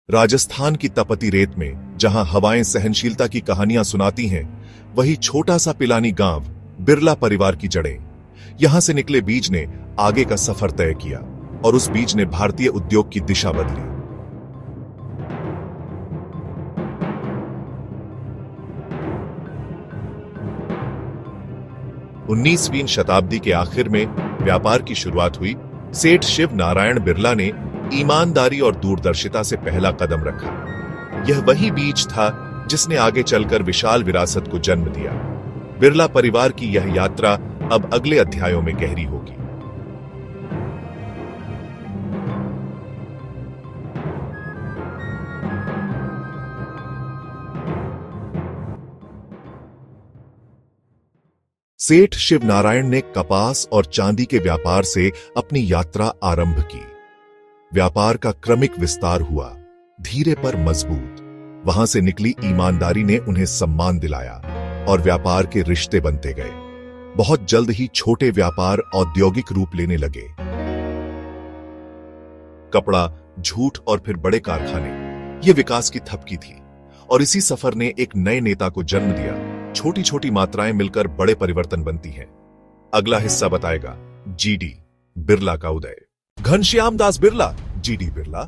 राजस्थान की तपती रेत में जहां हवाएं सहनशीलता की कहानियां सुनाती हैं, वही छोटा सा पिलानी गांव, बिरला परिवार की जड़ें। यहां से निकले बीज ने आगे का सफर तय किया और उस बीज ने भारतीय उद्योग की दिशा बदली। उन्नीसवीं शताब्दी के आखिर में व्यापार की शुरुआत हुई। सेठ शिव नारायण बिरला ने ईमानदारी और दूरदर्शिता से पहला कदम रखा। यह वही बीज था जिसने आगे चलकर विशाल विरासत को जन्म दिया। बिरला परिवार की यह यात्रा अब अगले अध्यायों में गहरी होगी। सेठ शिव नारायण ने कपास और चांदी के व्यापार से अपनी यात्रा आरंभ की। व्यापार का क्रमिक विस्तार हुआ, धीरे पर मजबूत। वहां से निकली ईमानदारी ने उन्हें सम्मान दिलाया और व्यापार के रिश्ते बनते गए। बहुत जल्द ही छोटे व्यापार औद्योगिक रूप लेने लगे। कपड़ा, जूट और फिर बड़े कारखाने, ये विकास की थपकी थी। और इसी सफर ने एक नए नेता को जन्म दिया। छोटी छोटी मात्राएं मिलकर बड़े परिवर्तन बनती हैं। अगला हिस्सा बताएगा जीडी बिरला का उदय। घनश्याम दास बिरला, जीडी बिरला,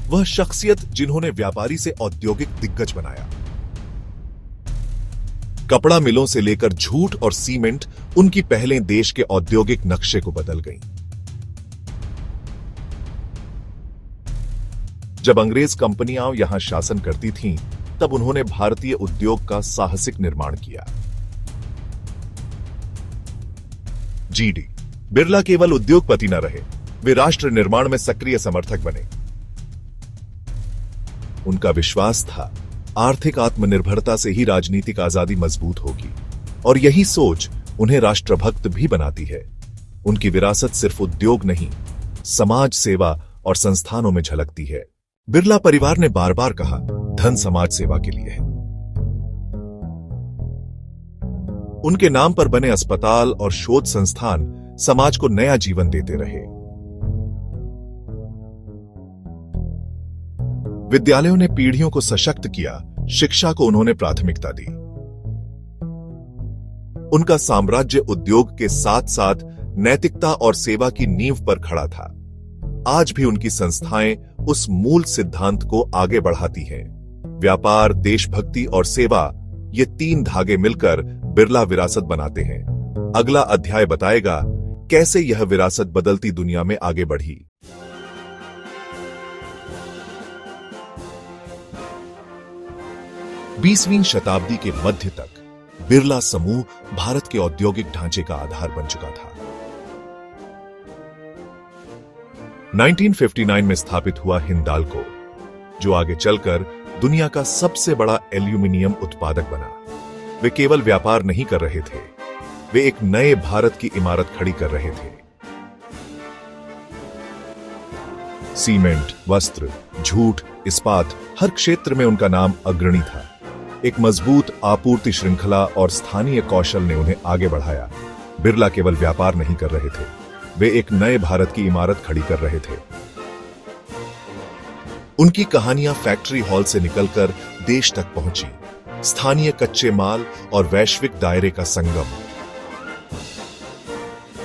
वह शख्सियत जिन्होंने व्यापारी से औद्योगिक दिग्गज बनाया। कपड़ा मिलों से लेकर जूट और सीमेंट उनकी पहले देश के औद्योगिक नक्शे को बदल गईं। जब अंग्रेज कंपनियां यहां शासन करती थीं, तब उन्होंने भारतीय उद्योग का साहसिक निर्माण किया। जीडी बिरला केवल उद्योगपति न रहे, वे राष्ट्र निर्माण में सक्रिय समर्थक बने। उनका विश्वास था, आर्थिक आत्मनिर्भरता से ही राजनीतिक आजादी मजबूत होगी, और यही सोच उन्हें राष्ट्रभक्त भी बनाती है। उनकी विरासत सिर्फ उद्योग नहीं, समाज सेवा और संस्थानों में झलकती है। बिरला परिवार ने बार बार कहा, धन समाज सेवा के लिए है। उनके नाम पर बने अस्पताल और शोध संस्थान समाज को नया जीवन देते रहे। विद्यालयों ने पीढ़ियों को सशक्त किया, शिक्षा को उन्होंने प्राथमिकता दी। उनका साम्राज्य उद्योग के साथ साथ नैतिकता और सेवा की नींव पर खड़ा था। आज भी उनकी संस्थाएं उस मूल सिद्धांत को आगे बढ़ाती हैं। व्यापार, देशभक्ति और सेवा, ये तीन धागे मिलकर बिरला विरासत बनाते हैं। अगला अध्याय बताएगा कैसे यह विरासत बदलती दुनिया में आगे बढ़ी। बीसवीं शताब्दी के मध्य तक बिरला समूह भारत के औद्योगिक ढांचे का आधार बन चुका था। 1959 में स्थापित हुआ हिंडाल्को, जो आगे चलकर दुनिया का सबसे बड़ा एल्यूमिनियम उत्पादक बना। वे केवल व्यापार नहीं कर रहे थे, वे एक नए भारत की इमारत खड़ी कर रहे थे। सीमेंट, वस्त्र, जूट, इस्पात, हर क्षेत्र में उनका नाम अग्रणी था। एक मजबूत आपूर्ति श्रृंखला और स्थानीय कौशल ने उन्हें आगे बढ़ाया। बिरला केवल व्यापार नहीं कर रहे थे, वे एक नए भारत की इमारत खड़ी कर रहे थे। उनकी कहानियां फैक्ट्री हॉल से निकलकर देश तक पहुंची। स्थानीय कच्चे माल और वैश्विक दायरे का संगम।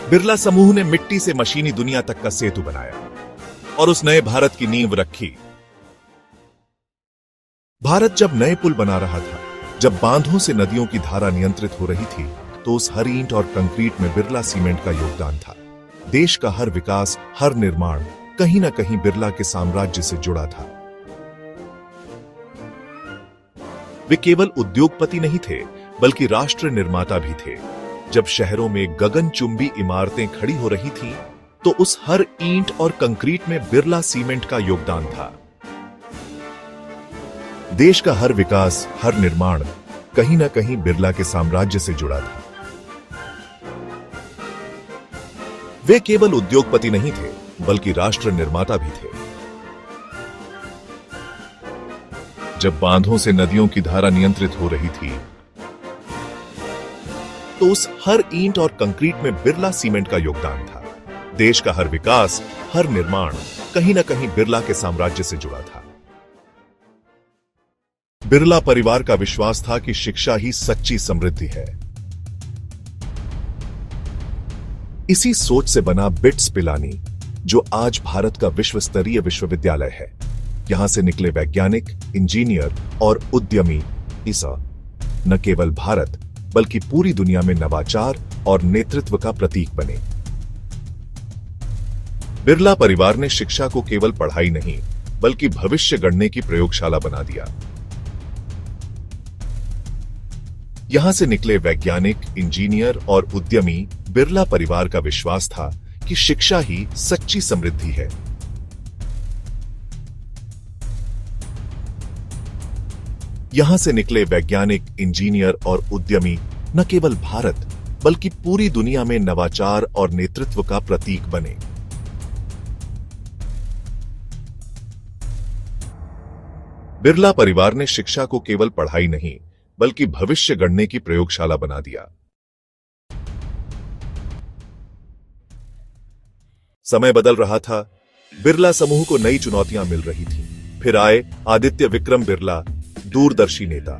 बिरला समूह ने मिट्टी से मशीनी दुनिया तक का सेतु बनाया और उस नए भारत की नींव रखी। भारत जब नए पुल बना रहा था, जब बांधों से नदियों की धारा नियंत्रित हो रही थी, तो उस हर ईंट और कंक्रीट में बिरला सीमेंट का योगदान था। देश का हर विकास, हर निर्माण कहीं ना कहीं बिरला के साम्राज्य से जुड़ा था। वे केवल उद्योगपति नहीं थे, बल्कि राष्ट्र निर्माता भी थे। जब शहरों में गगनचुंबी इमारतें खड़ी हो रही थीं, तो उस हर ईंट और कंक्रीट में बिरला सीमेंट का योगदान था। देश का हर विकास, हर निर्माण कहीं ना कहीं बिरला के साम्राज्य से जुड़ा था। वे केवल उद्योगपति नहीं थे, बल्कि राष्ट्र निर्माता भी थे। जब बांधों से नदियों की धारा नियंत्रित हो रही थी, तो उस हर ईंट और कंक्रीट में बिरला सीमेंट का योगदान था। देश का हर विकास, हर निर्माण कहीं ना कहीं बिरला के साम्राज्य से जुड़ा था। बिरला परिवार का विश्वास था कि शिक्षा ही सच्ची समृद्धि है। इसी सोच से बना बिट्स पिलानी, जो आज भारत का विश्व स्तरीय विश्वविद्यालय है। यहां से निकले वैज्ञानिक, इंजीनियर और उद्यमी ईसा न केवल भारत बल्कि पूरी दुनिया में नवाचार और नेतृत्व का प्रतीक बने। बिरला परिवार ने शिक्षा को केवल पढ़ाई नहीं बल्कि भविष्य गढ़ने की प्रयोगशाला बना दिया। यहां से निकले वैज्ञानिक, इंजीनियर और उद्यमी बिरला परिवार का विश्वास था कि शिक्षा ही सच्ची समृद्धि है। यहां से निकले वैज्ञानिक, इंजीनियर और उद्यमी न केवल भारत बल्कि पूरी दुनिया में नवाचार और नेतृत्व का प्रतीक बने। बिरला परिवार ने शिक्षा को केवल पढ़ाई नहीं बल्कि भविष्य गढ़ने की प्रयोगशाला बना दिया। समय बदल रहा था, बिरला समूह को नई चुनौतियां मिल रही थीं। फिर आए आदित्य विक्रम बिरला, दूरदर्शी नेता।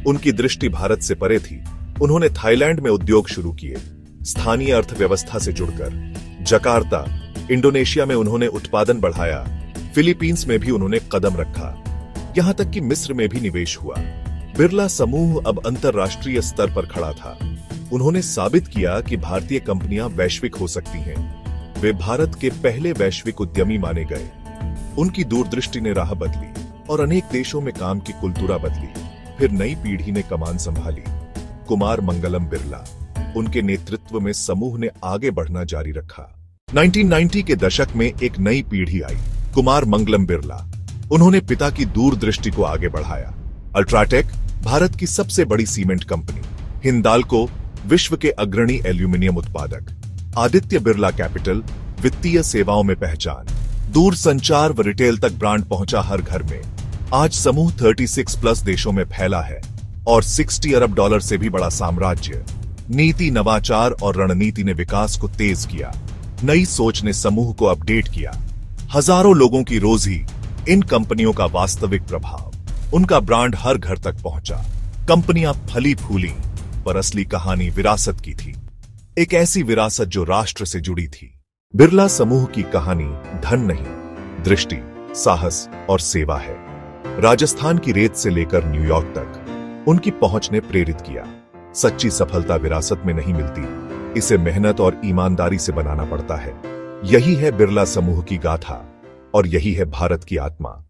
उनकी दृष्टि भारत से परे थी। उन्होंने थाईलैंड में उद्योग शुरू किए, स्थानीय अर्थव्यवस्था से जुड़कर। जकार्ता, इंडोनेशिया में उन्होंने उत्पादन बढ़ाया। फिलीपींस में भी उन्होंने कदम रखा। यहां तक कि मिस्र में भी निवेश हुआ। बिरला समूह अब अंतरराष्ट्रीय स्तर पर खड़ा था। उन्होंने साबित किया कि भारतीय कंपनियां वैश्विक हो सकती हैं। वे भारत के पहले वैश्विक उद्यमी माने गए। उनकी दूरदृष्टि ने राह बदली और अनेक देशों में काम की कुलतुरा बदली। फिर नई पीढ़ी ने कमान संभाली। कुमार मंगलम बिरला, उनके नेतृत्व में समूह ने आगे बढ़ना जारी रखा। 1990 के दशक में एक नई पीढ़ी आई, कुमार मंगलम बिरला। उन्होंने पिता की दूरदृष्टि को आगे बढ़ाया। अल्ट्राटेक, भारत की सबसे बड़ी सीमेंट कंपनी। हिंदाल्को, विश्व के अग्रणी एल्यूमिनियम उत्पादक। आदित्य बिरला कैपिटल, वित्तीय सेवाओं में पहचान। दूर संचार व रिटेल तक ब्रांड पहुंचा हर घर में। आज समूह 36+ देशों में फैला है और $60 अरब से भी बड़ा साम्राज्य। नीति, नवाचार और रणनीति ने विकास को तेज किया। नई सोच ने समूह को अपडेट किया। हजारों लोगों की रोजी, इन कंपनियों का वास्तविक प्रभाव। उनका ब्रांड हर घर तक पहुंचा। कंपनियां फली फूली, पर असली कहानी विरासत की थी। एक ऐसी विरासत जो राष्ट्र से जुड़ी थी। बिरला समूह की कहानी धन नहीं, दृष्टि, साहस और सेवा है। राजस्थान की रेत से लेकर न्यूयॉर्क तक उनकी पहुंच ने प्रेरित किया। सच्ची सफलता विरासत में नहीं मिलती, इसे मेहनत और ईमानदारी से बनाना पड़ता है। यही है बिरला समूह की गाथा और यही है भारत की आत्मा।